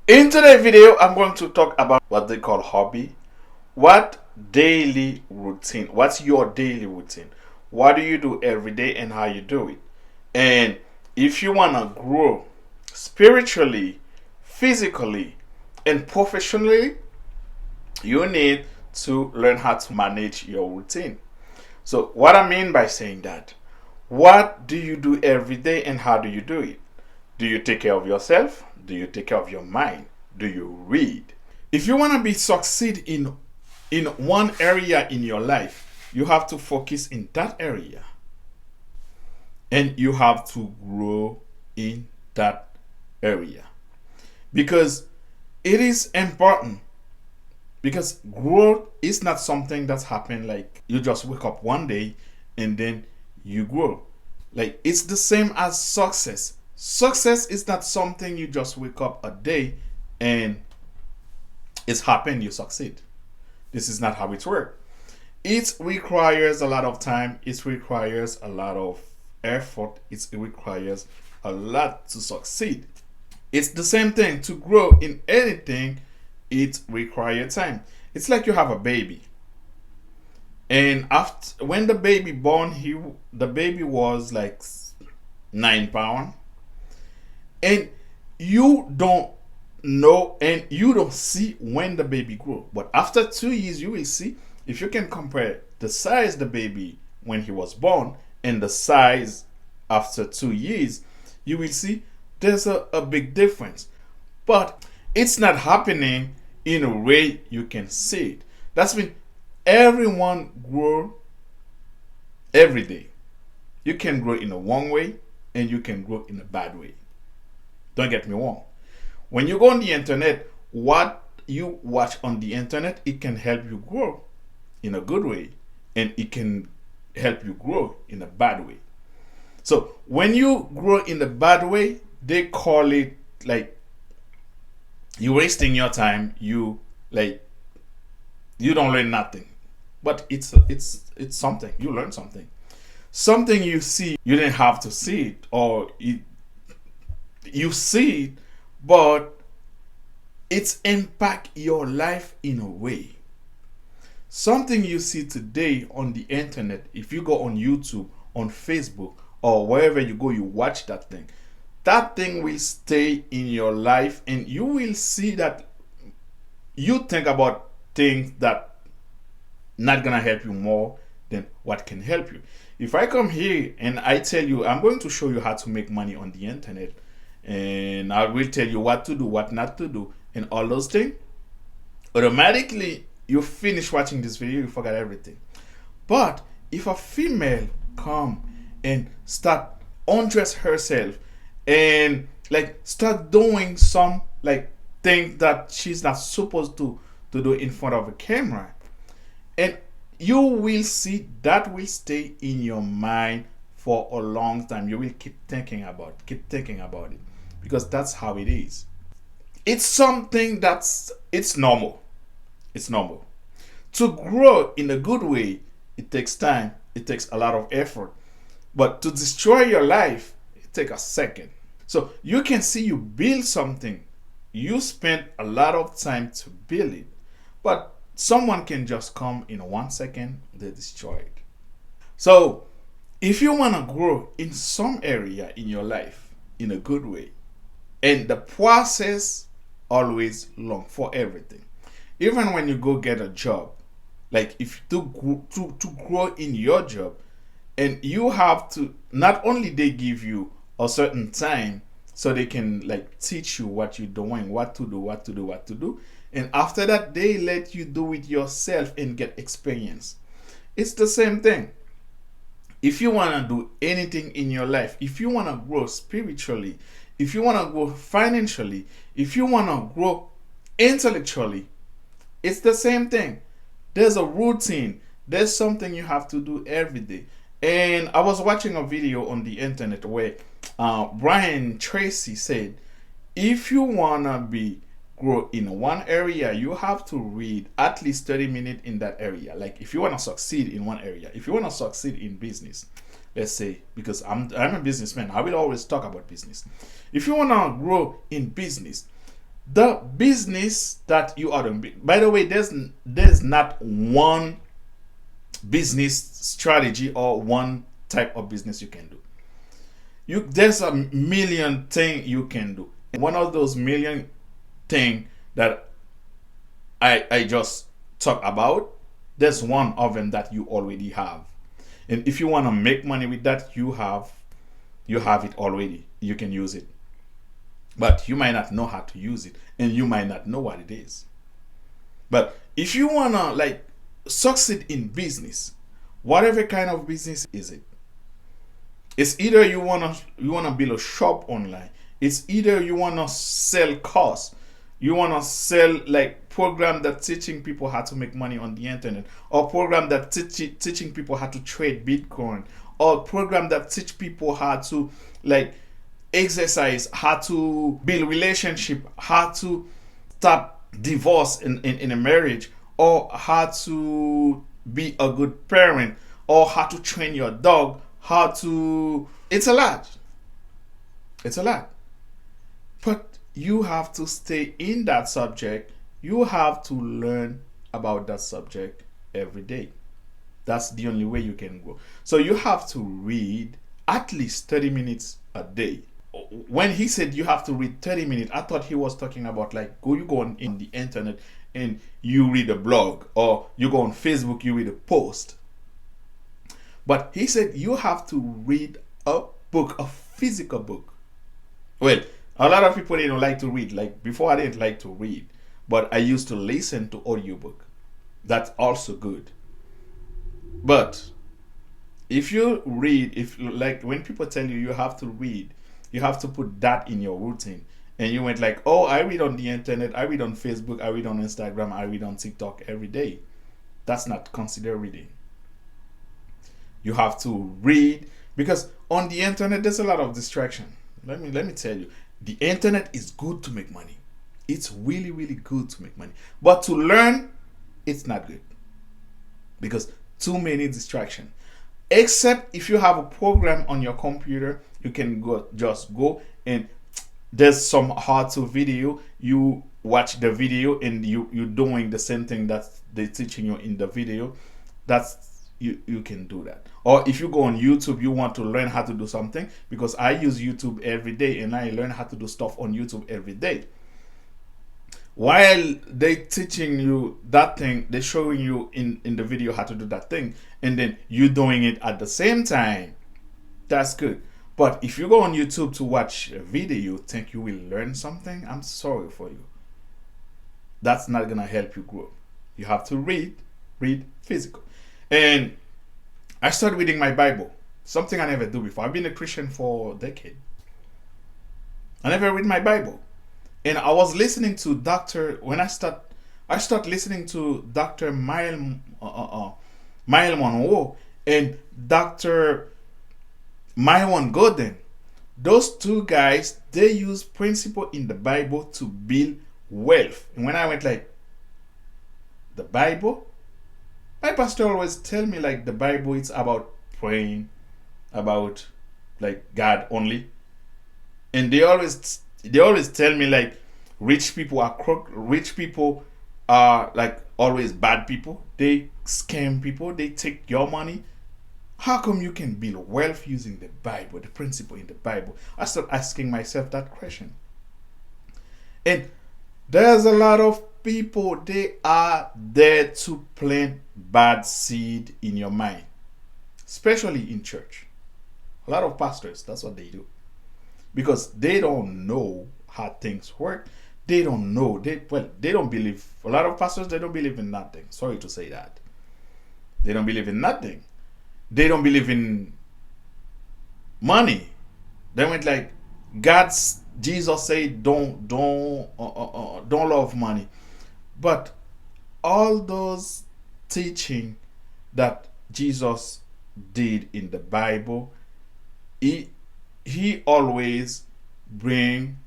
In today's video, I'm going to talk about what they call hobby. What daily routine? What's your daily routine? What do you do every day and how you do it? And if you want to grow spiritually, physically, and professionally, you need to learn how to manage your routine. So, what I mean by saying that, what do you do every day and how do you do it? Do you take care of yourself? Do you take care of your mind? Do you read? If you want to be succeed in one area in your life, you have to focus in that area. And you have to grow in that area. Because it is important. Because growth is not something that's happened like you just wake up one day and then you grow. Like it's the same as success. Success is not something you just wake up a day and it's happened, you succeed. This is not how it works. It requires a lot of time, it requires a lot of effort, it requires a lot to succeed. It's the same thing to grow in anything, it requires time. It's like you have a baby. And after when the baby born, the baby was like 9 pounds. And you don't know and you don't see when the baby grow, but after 2 years you will see. If you can compare the size the baby when he was born and the size after 2 years, you will see there's a big difference. But it's not happening in a way you can see it. That's mean everyone grow every day. You can grow in a one way and you can grow in a bad way. Don't get me wrong. When you go on the internet, what you watch on the internet, it can help you grow in a good way and it can help you grow in a bad way. So when you grow in a bad way, they call it like you wasting your time, you don't learn nothing. But it's something. You learn something. Something you see, you didn't have to see it, or you see it, but it's impact your life in a way. Something you see today on the internet, if you go on YouTube, on Facebook, or wherever you go, you watch that thing. That thing will stay in your life, and you will see that you think about things that not gonna help you more than what can help you. If I come here and I tell you I'm going to show you how to make money on the internet, and I will tell you what to do, what not to do, and all those things, automatically you finish watching this video, you forget everything. But if a female come and start undress herself and like start doing some like thing that she's not supposed to do in front of a camera, and you will see that will stay in your mind for a long time. You will keep thinking about it because that's how it is. It's something it's normal. It's normal. To grow in a good way, it takes time, it takes a lot of effort. But to destroy your life, it takes a second. So you can see you build something, you spent a lot of time to build it, but someone can just come in 1 second, they destroy it. So if you want to grow in some area in your life in a good way, and the process always long for everything. Even when you go get a job, like if to grow in your job, and you have to, not only they give you a certain time so they can like teach you what you're doing, what to do, and after that they let you do it yourself and get experience. It's the same thing. If you want to do anything in your life, if you want to grow spiritually, if you want to grow financially, if you want to grow intellectually, it's the same thing. There's a routine. There's something you have to do every day. And I was watching a video on the internet where Brian Tracy said, if you want to grow in one area, you have to read at least 30 minutes in that area. Like if you want to succeed in one area, if you want to succeed in business, let's say, because I'm a businessman, I will always talk about business. If you want to grow in business, The business that you are doing. By the way, there's not one business strategy or one type of business you can do. There's a million thing you can do. And one of those million thing that I just talk about, there's one of them that you already have. And if you want to make money with that, you have it already. You can use it. But you might not know how to use it and you might not know what it is. But if you want to like succeed in business, whatever kind of business is it, it's either you wanna build a shop online. It's either you wanna sell cars. You wanna sell like program that teaching people how to make money on the internet, or program that teaching people how to trade Bitcoin, or program that teach people how to like exercise, how to build relationship, how to stop divorce in a marriage, or how to be a good parent, or how to train your dog, how to. It's a lot. It's a lot. But you have to stay in that subject. You have to learn about that subject every day. That's the only way you can go. So you have to read at least 30 minutes a day. When he said you have to read 30 minutes, I thought he was talking about like you go on in the internet and you read a blog, or you go on Facebook, you read a post. But he said you have to read a book, a physical book. Well, a lot of people they don't like to read. Like before, I didn't like to read, but I used to listen to audiobook. That's also good. But if you read, if like when people tell you you have to read, you have to put that in your routine. And you went like, oh, I read on the internet, I read on Facebook, I read on Instagram, I read on TikTok every day. That's not considered reading. You have to read, because on the internet there's a lot of distraction. Let me tell you, the internet is good to make money. It's really really good to make money, but to learn, it's not good, because too many distractions. Except if you have a program on your computer, you can go and there's some how to video. You watch the video and you doing the same thing that they're teaching you in the video. That's you can do that. Or if you go on YouTube, you want to learn how to do something, because I use YouTube every day and I learn how to do stuff on YouTube every day. While they teaching you that thing, they're showing you in the video how to do that thing, and then you doing it at the same time. That's good. But if you go on YouTube to watch a video, you think you will learn something, I'm sorry for you. That's not gonna help you grow. You have to read physical. And I started reading my Bible, something I never do before. I've been a Christian for a decade. I never read my Bible. And I was listening to I start listening to Dr. Mile Monroe and Dr. Myron Golden. Those two guys, they use principle in the Bible to build wealth. And when I went like, the Bible? My pastor always tell me like the Bible it's about praying, about like God only. And they always tell me like rich people are crook, rich people are like always bad people. They scam people, they take your money. How come you can build wealth using the Bible, the principle in the Bible? I start asking myself that question. And there's a lot of people, they are there to plant bad seed in your mind, especially in church. A lot of pastors, that's what they do. Because they don't know how things work. They don't know. They don't believe. A lot of pastors, they don't believe in nothing. Sorry to say that. They don't believe in nothing. They don't believe in money. They went like Jesus said don't love money. But all those teaching that Jesus did in the Bible, he always bring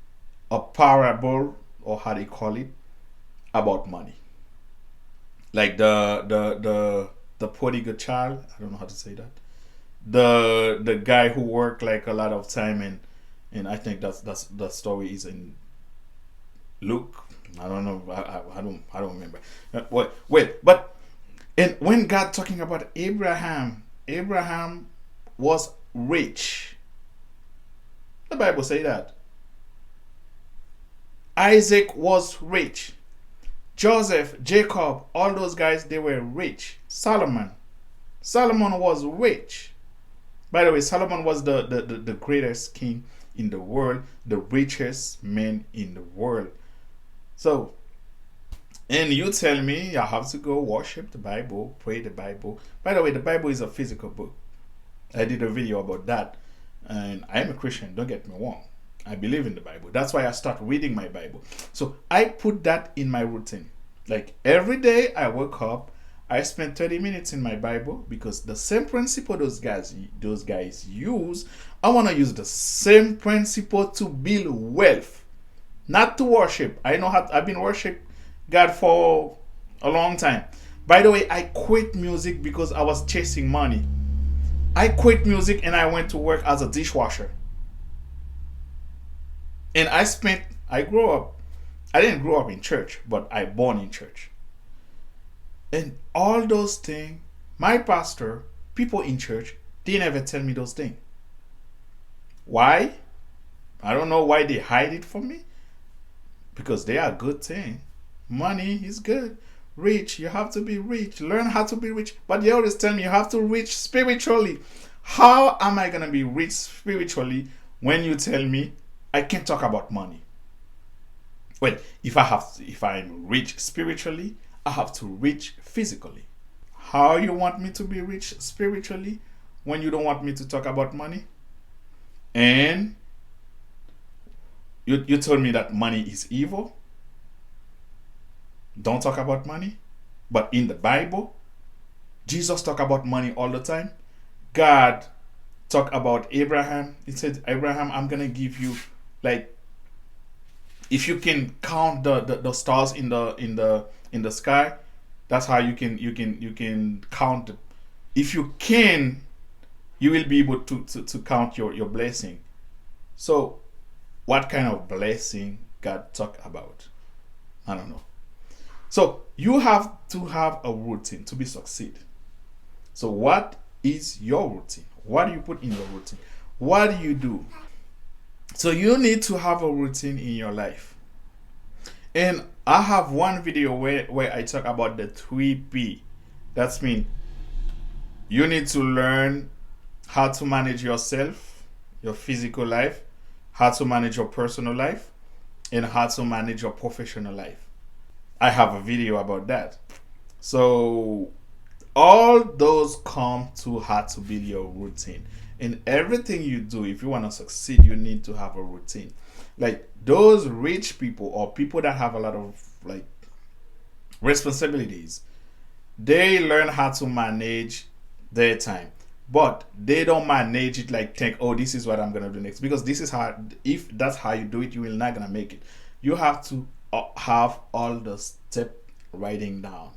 a parable, or how they call it, about money. Like the prodigal child. I don't know how to say that. The guy who worked like a lot of time, and I think that story is in Luke. I don't know. I don't remember. Wait. But and when God talking about Abraham, Abraham was rich. The Bible say that. Isaac was rich. Joseph, Jacob, all those guys, they were rich. Solomon was rich. By the way, Solomon was the greatest king in the world, the richest man in the world. So, and you tell me I have to go worship the Bible, pray the Bible. By the way, the Bible is a physical book. I did a video about that. And I am a Christian, don't get me wrong. I believe in the Bible. That's why I start reading my Bible. So I put that in my routine. Like every day I wake up, I spend 30 minutes in my Bible because the same principle those guys use, I want to use the same principle to build wealth, not to worship. I know how I've been worship God for a long time. By the way, I quit music because I was chasing money. I quit music and I went to work as a dishwasher. And I didn't grow up in church, but I born in church. And all those things, my pastor, people in church, they never tell me those things. Why? I don't know why they hide it from me. Because they are good things. Money is good. Rich, you have to be rich. Learn how to be rich. But they always tell me you have to rich spiritually. How am I gonna be rich spiritually when you tell me I can't talk about money? Well, if I'm rich spiritually, I have to rich physically. How you want me to be rich spiritually when you don't want me to talk about money? And you told me that money is evil. Don't talk about money. But in the Bible, Jesus talk about money all the time. God talk about Abraham. He said, Abraham, I'm gonna give you, like, if you can count the stars in the sky, that's how you can count it. If you can, you will be able to count your blessing. So what kind of blessing God talk about? I don't know. So you have to have a routine to be succeed. So what is your routine? What do you put in your routine? What do you do? So you need to have a routine in your life. And I have one video where I talk about the 3P. That's mean you need to learn how to manage yourself, your physical life, how to manage your personal life, and how to manage your professional life. I have a video about that. So all those come to how to build your routine. In everything you do, if you want to succeed, you need to have a routine. Like those rich people or people that have a lot of like responsibilities, they learn how to manage their time. But they don't manage it like think, oh, this is what I'm gonna do next. Because this is how, if that's how you do it, you will not gonna make it. You have to have all the step writing down.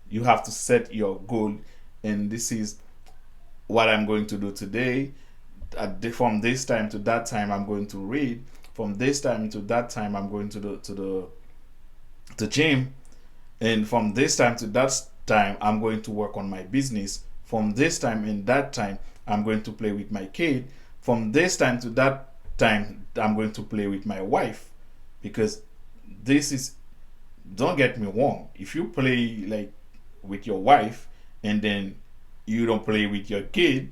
You have to set your goal, and this is what I'm going to do today. From this time to that time, I'm going to read. From this time to that time, I'm going to the gym, and from this time to that time, I'm going to work on my business. From this time and that time, I'm going to play with my kid. From this time to that time, I'm going to play with my wife. Because this is, don't get me wrong, if you play like with your wife and then you don't play with your kid,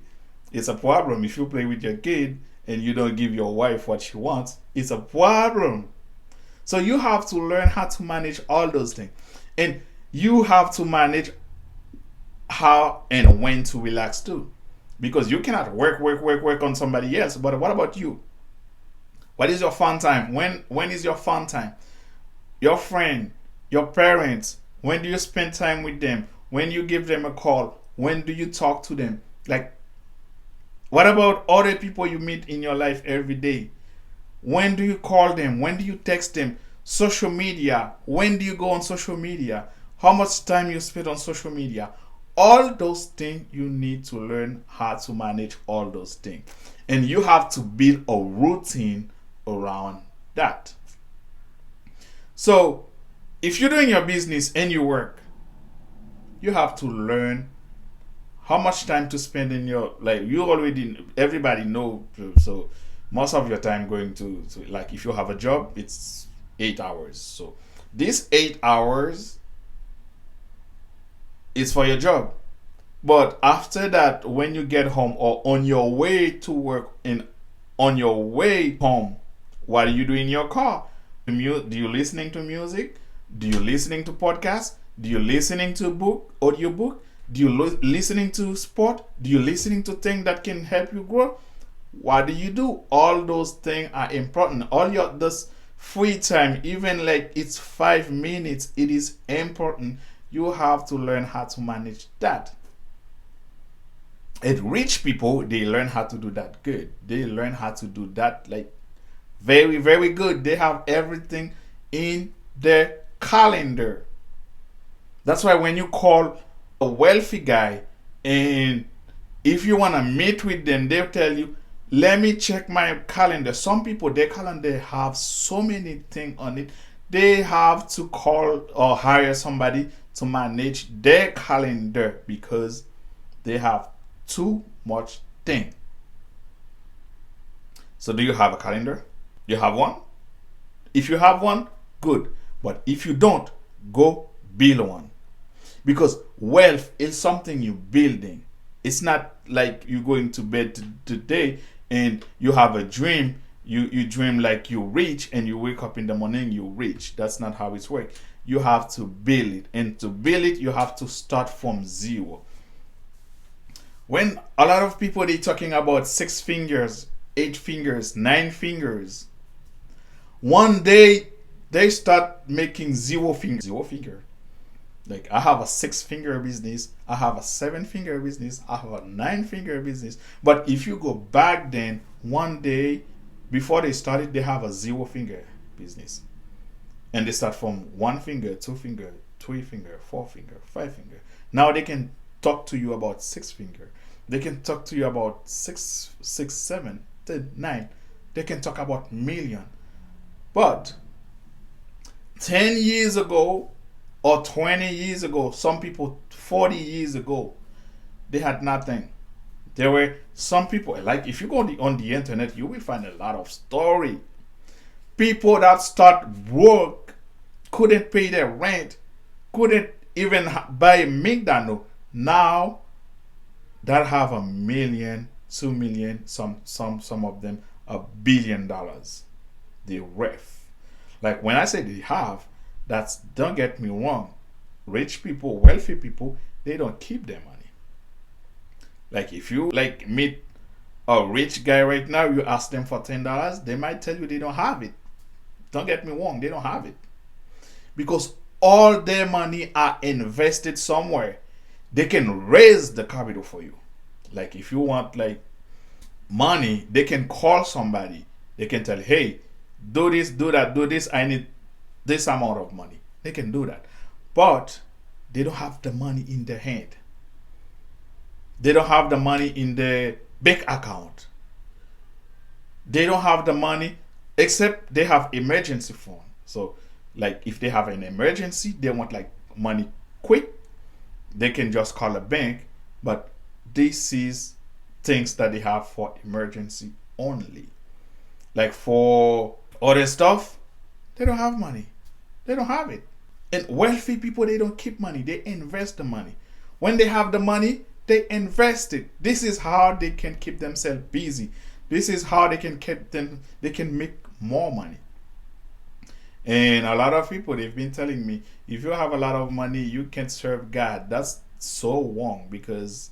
it's a problem. If you play with your kid and you don't give your wife what she wants, it's a problem. So you have to learn how to manage all those things. And you have to manage how and when to relax too. Because you cannot work on somebody else. But what about you? What is your fun time? When is your fun time? Your friend, your parents, when do you spend time with them? When you give them a call? When do you talk to them? Like, what about other people you meet in your life every day? When do you call them? When do you text them? Social media. When do you go on social media? How much time you spend on social media? All those things, you need to learn how to manage all those things. And you have to build a routine around that. So if you're doing your business and you work, you have to learn how much time to spend in your, like, you already, everybody know. So most of your time going to, like, if you have a job, it's 8 hours. So these 8 hours is for your job. But after that, when you get home or on your way to work and on your way home, what do you do in your car? Do you listening to music? Do you listening to podcasts? Do you listening to book, audio book? Do you listening to sport? Do you listening to things that can help you grow? What do you do? All those things are important. All your this free time, even like it's 5 minutes, it is important. You have to learn how to manage that. And rich people, they learn how to do that good. They learn how to do that like very, very good. They have everything in their calendar. That's why when you call a wealthy guy and if you want to meet with them, they'll tell you, let me check my calendar. Some people, their calendar have so many things on it. They have to call or hire somebody to manage their calendar because they have too much thing. So do you have a calendar? You have one? If you have one, good. But if you don't, go build one. Because wealth is something you're building. It's not like you going to bed today and you have a dream. You dream like you're rich and you wake up in the morning, you're rich. That's not how it works. You have to build it. And to build it, you have to start from zero. When a lot of people, they talking about 6 fingers, 8 fingers, 9 fingers, one day they start making zero finger. Like, I have a 6 finger business, I have a 7 finger business, I have a 9 finger business. But if you go back then, one day before they started, they have a 0 finger business. And they start from 1 finger, 2 finger, 3 finger, 4 finger, 5 finger. Now they can talk to you about 6 finger. They can talk to you about 7, 10, 9. They can talk about million. But 10 years ago or 20 years ago, some people 40 years ago, they had nothing. There were some people, like if you go on the internet, you will find a lot of story. People that start work, couldn't pay their rent, couldn't even buy a McDonald's. Now that have a million, 2 million, some of them $1 billion. They ref. Like when I say they have, that's, don't get me wrong. Rich people, wealthy people, they don't keep their money. Like if you like meet a rich guy right now, you ask them for $10, they might tell you they don't have it. Don't get me wrong, they don't have it. Because all their money are invested somewhere. They can raise the capital for you. Like if you want like money, they can call somebody. They can tell, hey, do this, do that, do this. I need this amount of money. They can do that. But they don't have the money in their hand. They don't have the money in their bank account. They don't have the money except they have emergency fund. So like if they have an emergency, they want like money quick, they can just call a bank. But this is things that they have for emergency only. Like for other stuff, they don't have money. They don't have it. And wealthy people, they don't keep money. They invest the money. When they have the money, they invest it. This is how they can keep themselves busy. This is how they can keep them. They can make more money. And a lot of people, they've been telling me, if you have a lot of money, you can serve God. That's so wrong because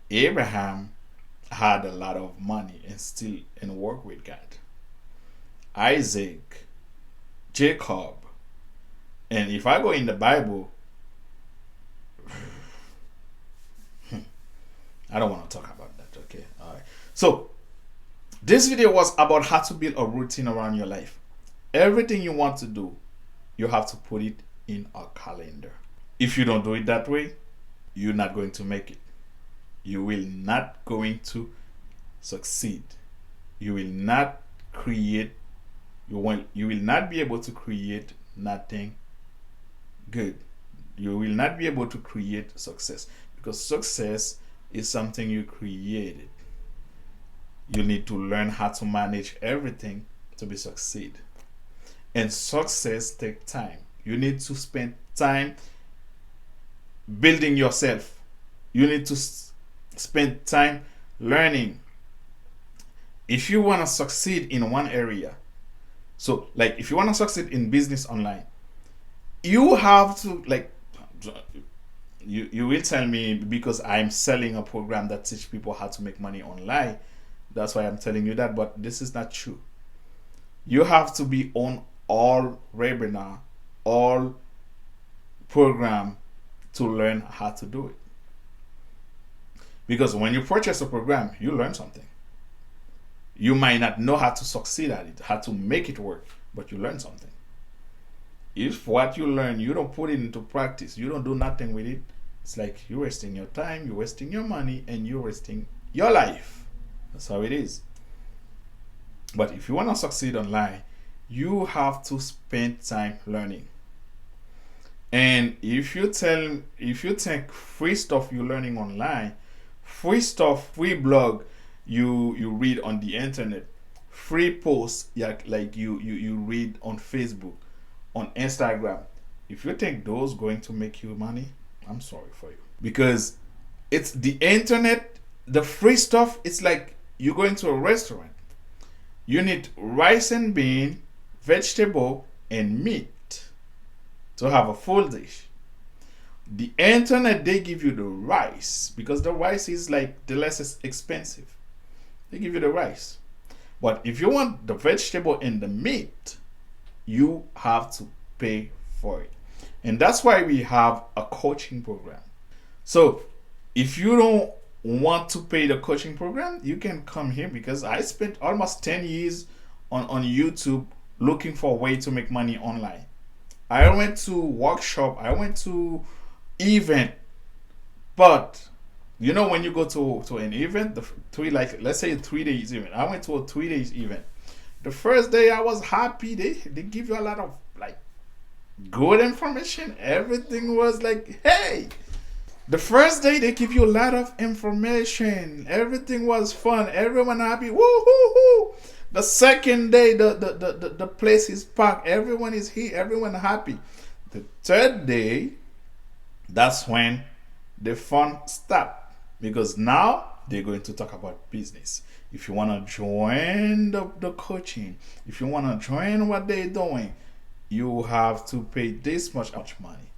Abraham had a lot of money and still and work with God. Isaac, Jacob, and if I go in the Bible, I don't want to talk about that. Okay, all right. So this video was about how to build a routine around your life. Everything you want to do, you have to put it in a calendar. If you don't do it that way, you're not going to make it. You will not going to succeed. You will not create You will not be able to create nothing good. You will not be able to create success, because success is something you created. You need to learn how to manage everything to be succeed. And success takes time. You need to spend time building yourself. You need to spend time learning. If you want to succeed in one area, so like if you want to succeed in business online, you have to like, you will tell me because I'm selling a program that teach people how to make money online, that's why I'm telling you that, but this is not true. You have to be on all webinar, all program to learn how to do it. Because when you purchase a program, you learn something. You might not know how to succeed at it, how to make it work, but you learn something. If what you learn, you don't put it into practice, you don't do nothing with it, it's like you're wasting your time, you're wasting your money, and you're wasting your life. That's how it is. But if you want to succeed online, you have to spend time learning. And if you think free stuff you're learning online, free stuff, free blog you read on the internet, free posts like you read on Facebook, on Instagram, if you think those going to make you money, I'm sorry for you. Because it's the internet, the free stuff, it's like you go into a restaurant. You need rice and bean, vegetable, and meat to have a full dish. The internet, they give you the rice because the rice is like the less expensive. They give you the rice. But if you want the vegetable and the meat, you have to pay for it. And that's why we have a coaching program. So if you don't want to pay the coaching program, you can come here, because I spent almost 10 years on YouTube looking for a way to make money online. I went to workshop, I went to event, but you know when you go to an event, the three, like let's say a 3 days event. I went to a 3 days event. The first day I was happy. They give you a lot of like good information. Everything was like, hey. The first day they give you a lot of information. Everything was fun. Everyone happy. Woo hoo hoo. The second day the place is packed. Everyone is here. Everyone happy. The third day, that's when the fun stop, because now they're going to talk about business. If you want to join the coaching, if you want to join what they're doing, you have to pay this much money.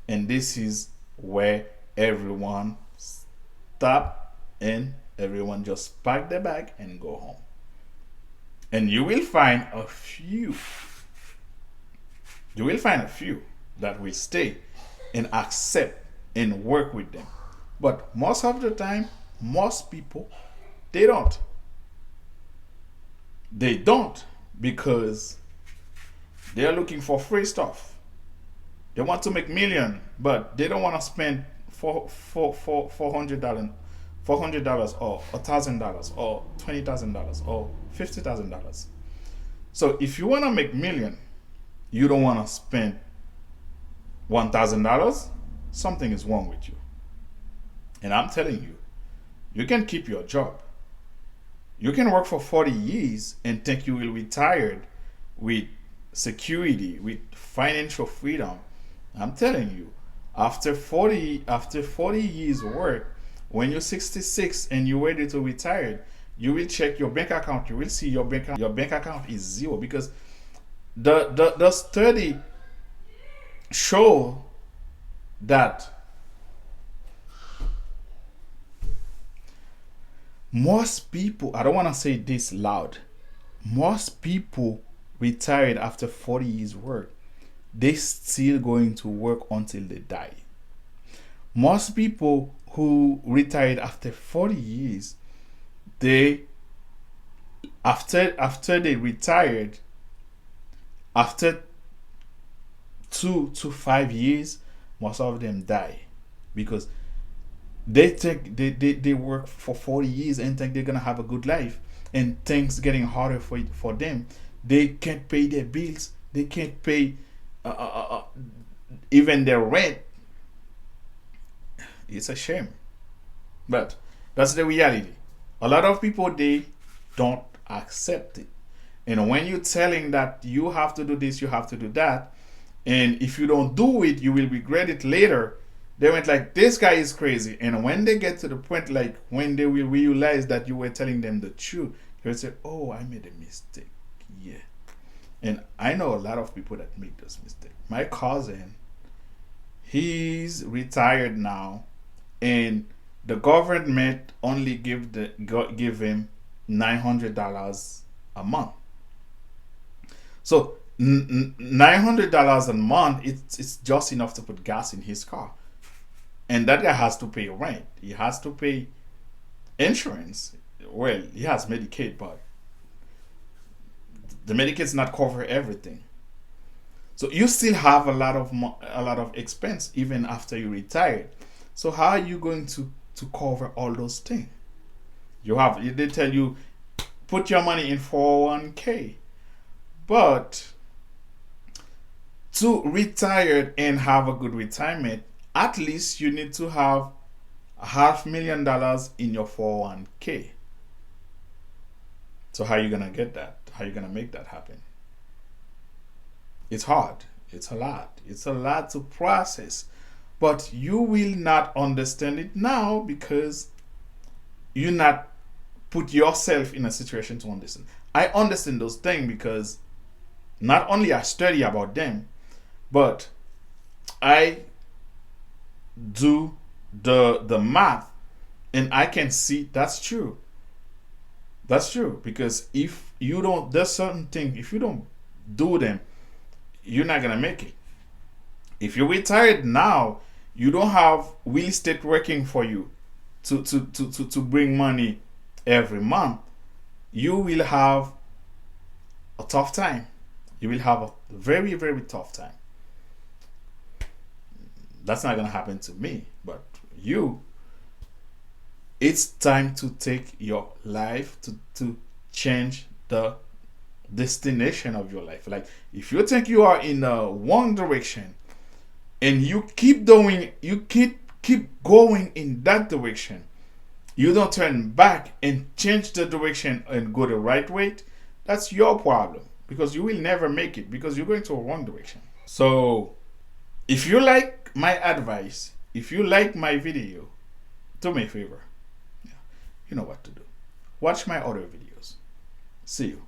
And this is where everyone stop and everyone just pack their bag and go home. And you will find a few that will stay and accept and work with them. But most of the time, most people, they don't. They don't, because they're looking for free stuff. They want to make million, but they don't want to spend $400 or $1,000 or $20,000 or $50,000. So if you want to make million, you don't want to spend $1,000. Something is wrong with you. And I'm telling you, you can keep your job. You can work for 40 years and think you will retire with security, with financial freedom. I'm telling you, after 40 years work, when you're 66 and you're ready to retire, you will check your bank account. You will see your bank account is zero, because the study show that most people, I don't want to say this loud, most people retired after 40 years work, they still going to work until they die. Most people who retired after 40 years, they after they retired, after 2 to 5 years, most of them die, because they think they work for 40 years and think they're gonna have a good life, and things getting harder for them. They can't pay their bills. They can't pay uh, uh, uh, even their rent. It's a shame. But that's the reality. A lot of people, they don't accept it. And when you're telling that you have to do this, you have to do that, and if you don't do it, you will regret it later. They went like, this guy is crazy. And when they get to the point, like when they will realize that you were telling them the truth, they'll say, oh, I made a mistake. Yeah. And I know a lot of people that make those mistakes. My cousin, he's retired now, and the government only give him $900 a month. So $900 a month, it's just enough to put gas in his car, and that guy has to pay rent. He has to pay insurance. Well, he has Medicaid, but the Medicaid's not cover everything. So you still have a lot of expense even after you retire. So how are you going to cover all those things? They tell you put your money in 401k, but to retire and have a good retirement, at least you need to have $500,000 in your 401k. So how are you gonna get that? How are you gonna make that happen? It's hard. It's a lot. It's a lot to process. But you will not understand it now because you not put yourself in a situation to understand. I understand those things because not only I study about them, but I do the math, and I can see that's true. That's true because if you don't, there's certain things, if you don't do them, you're not gonna make it. If you're retired now, you don't have real estate working for you to bring money every month. You will have a tough time. You will have a very, very tough time. That's not gonna happen to me, but you, it's time to take your life to change the destination of your life. Like if you think you are in the wrong direction and you keep going in that direction, you don't turn back and change the direction and go the right way, that's your problem because you will never make it because you're going to a wrong direction. So if you like my advice, if you like my video, do me a favor. Yeah, you know what to do. Watch my other videos. See you.